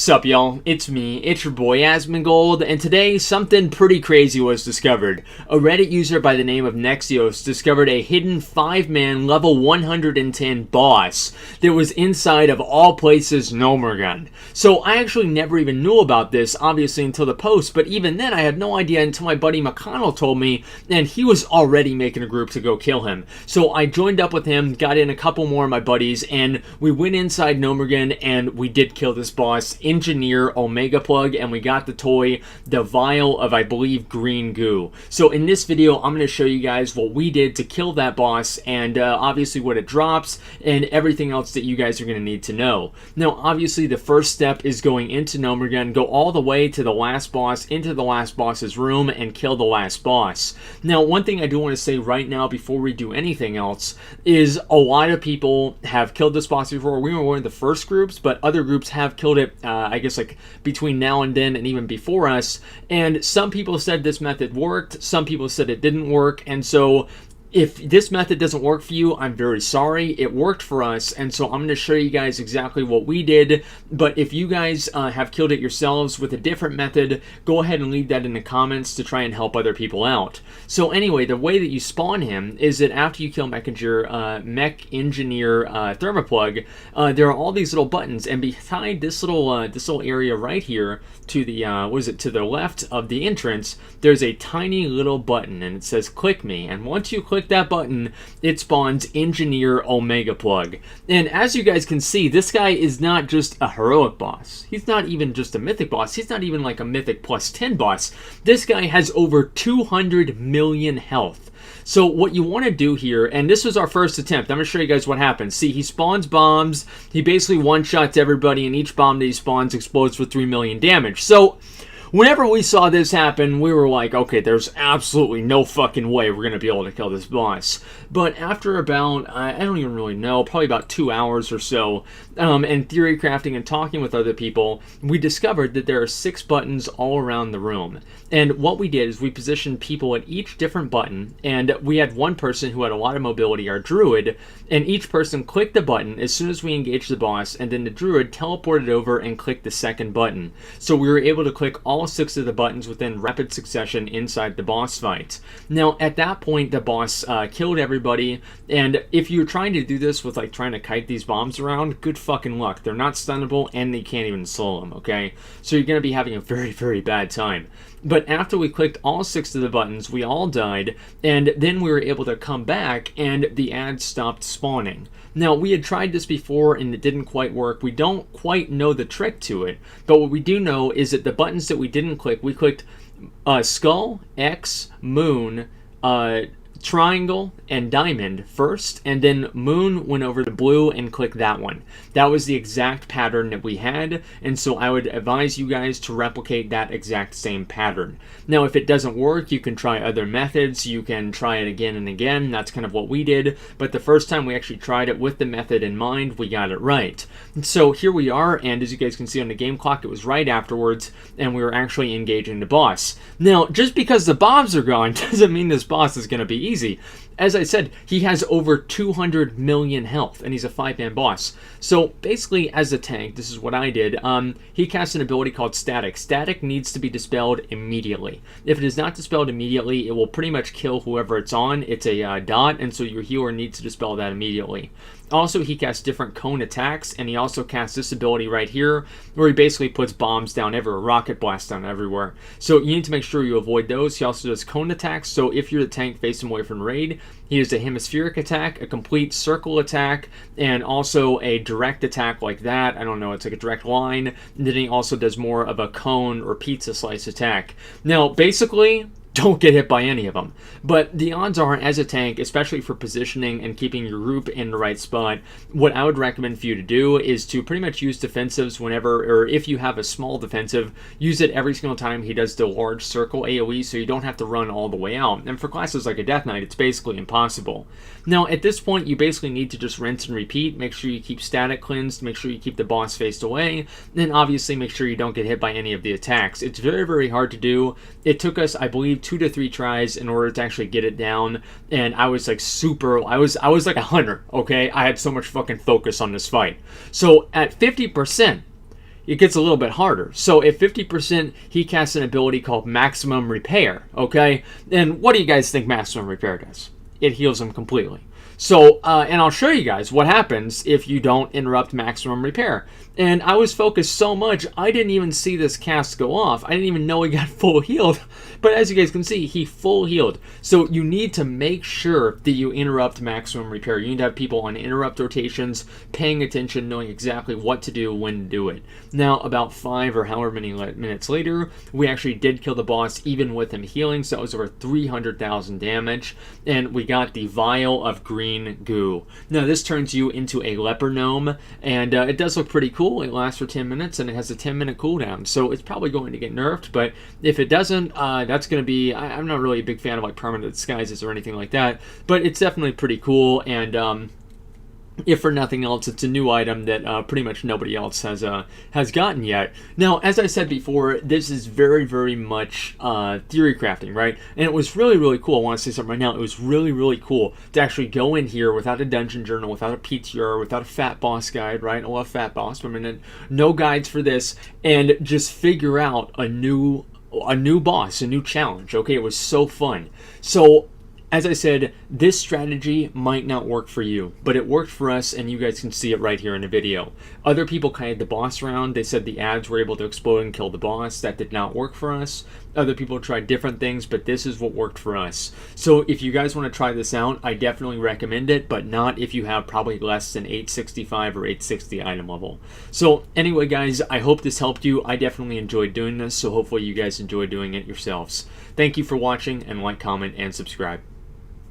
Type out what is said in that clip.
Sup y'all, it's me, it's your boy Asmongold, and today something pretty crazy was discovered. A Reddit user by the name of Nexeoes discovered a hidden 5-man level 110 boss that was inside of all places Gnomeregan. So I actually never even knew about this, obviously until the post, but even then I had no idea until my buddy McConnell told me, and he was already making a group to go kill him. So I joined up with him, got in a couple more of my buddies, and we went inside Gnomeregan and we did kill this boss, Engineer Omegaplugg, and we got the toy, the vial of, I believe, green goo. So in this video, I'm going to show you guys what we did to kill that boss, and obviously what it drops, and everything else that you guys are going to need to know. Now, obviously, the first step is going into Gnomeregan, go all the way to the last boss, into the last boss's room, and kill the last boss. Now, one thing I do want to say right now, before we do anything else, is a lot of people have killed this boss before. We were one of the first groups, but other groups have killed it, I guess, like between now and then and even before us, and some people said this method worked, some people said it didn't work, and so if this method doesn't work for you, I'm very sorry. It worked for us, and so I'm going to show you guys exactly what we did. But if you guys have killed it yourselves with a different method, go ahead and leave that in the comments to try and help other people out. So anyway, the way that you spawn him is that after you kill Mech Engineer Thermoplug, there are all these little buttons, and behind this little area right here, to the to the left of the entrance, there's a tiny little button, and it says "Click me." And once you click that button, it spawns Engineer Omegaplugg. And as you guys can see, this guy is not just a heroic boss. He's not even just a mythic boss. He's not even like a mythic plus 10 boss. This guy has over 200 million health. So what you want to do here, and this was our first attempt, I'm going to show you guys what happens. See, he spawns bombs, he basically one-shots everybody, and each bomb that he spawns explodes for 3 million damage. So whenever we saw this happen, we were like, okay, there's absolutely no fucking way we're going to be able to kill this boss. But after about, I don't even really know, probably about 2 hours or so, and theory crafting and talking with other people, we discovered that there are 6 buttons all around the room. And what we did is we positioned people at each different button, and we had one person who had a lot of mobility, our druid, and each person clicked the button as soon as we engaged the boss, and then the druid teleported over and clicked the second button. So we were able to click all 6 of the buttons within rapid succession inside the boss fight. Now, at that point, the boss killed everybody, and if you're trying to do this with like trying to kite these bombs around, good fucking luck. They're not stunnable, and they can't even slow them, okay? So you're going to be having a very, very bad time. But after we clicked all 6 of the buttons, we all died, and then we were able to come back, and the ads stopped spawning. Now, we had tried this before, and it didn't quite work. We don't quite know the trick to it, but what we do know is that the buttons that we didn't click, we clicked skull, X, moon, triangle, and diamond first, and then moon went over to blue and clicked that one. That was the exact pattern that we had, and so I would advise you guys to replicate that exact same pattern. Now, if it doesn't work, you can try other methods. You can try it again and again. That's kind of what we did, but the first time we actually tried it with the method in mind, we got it right. And so here we are, and as you guys can see on the game clock, it was right afterwards, and we were actually engaging the boss. Now, just because the bombs are gone doesn't mean this boss is going to be easy. As I said, he has over 200 million health, and he's a 5-man boss. So basically, as a tank, this is what I did. He casts an ability called Static. Static needs to be dispelled immediately. If it is not dispelled immediately, it will pretty much kill whoever it's on. It's a dot, and so your healer needs to dispel that immediately. Also, he casts different cone attacks, and he also casts this ability right here, where he basically puts bombs down everywhere, rocket blasts down everywhere. So you need to make sure you avoid those. He also does cone attacks, so if you're the tank facing away from raid, he does a hemispheric attack, a complete circle attack, and also a direct attack like that. I don't know, it's like a direct line. And then he also does more of a cone or pizza slice attack. Now, basically, don't get hit by any of them. But the odds are, as a tank, especially for positioning and keeping your group in the right spot, what I would recommend for you to do is to pretty much use defensives whenever, or if you have a small defensive, use it every single time he does the large circle AoE, so you don't have to run all the way out. And for classes like a Death Knight, it's basically impossible. Now, at this point, you basically need to just rinse and repeat. Make sure you keep static cleansed, make sure you keep the boss faced away, and obviously make sure you don't get hit by any of the attacks. It's very, very hard to do. It took us, I believe, 2 to 3 tries in order to actually get it down, and I was like I was like a hunter, okay? I had so much fucking focus on this fight. So at 50%, it gets a little bit harder. So at 50%, he casts an ability called Maximum Repair, okay? And what do you guys think Maximum Repair does? It heals him completely. So, and I'll show you guys what happens if you don't interrupt Maximum Repair. And I was focused so much, I didn't even see this cast go off. I didn't even know he got full healed. But as you guys can see, he full healed. So you need to make sure that you interrupt Maximum Repair. You need to have people on interrupt rotations, paying attention, knowing exactly what to do, when to do it. Now, about 5 or however many minutes later, we actually did kill the boss, even with him healing. So that was over 300,000 damage. And we got the Vial of Green Goo. Now, this turns you into a leper gnome. And it does look pretty cool. It lasts for 10 minutes, and it has a 10-minute cooldown. So it's probably going to get nerfed. But if it doesn't, that's going to be... I'm not really a big fan of like permanent disguises or anything like that, but it's definitely pretty cool. And if for nothing else, it's a new item that pretty much nobody else has gotten yet. Now, as I said before, this is very, very much theory crafting, right? And it was really, really cool. I want to say something right now. It was really, really cool to actually go in here without a dungeon journal, without a PTR, without a fat boss guide, right? I love fat boss, but no guides for this, and just figure out a new boss, a new challenge. Okay, it was so fun. So, as I said, this strategy might not work for you, but it worked for us, and you guys can see it right here in the video. Other people kited the boss around. They said the ads were able to explode and kill the boss. That did not work for us. Other people tried different things, but this is what worked for us. So if you guys want to try this out, I definitely recommend it, but not if you have probably less than 865 or 860 item level. So anyway, guys, I hope this helped you. I definitely enjoyed doing this, so hopefully you guys enjoy doing it yourselves. Thank you for watching, and like, comment, and subscribe.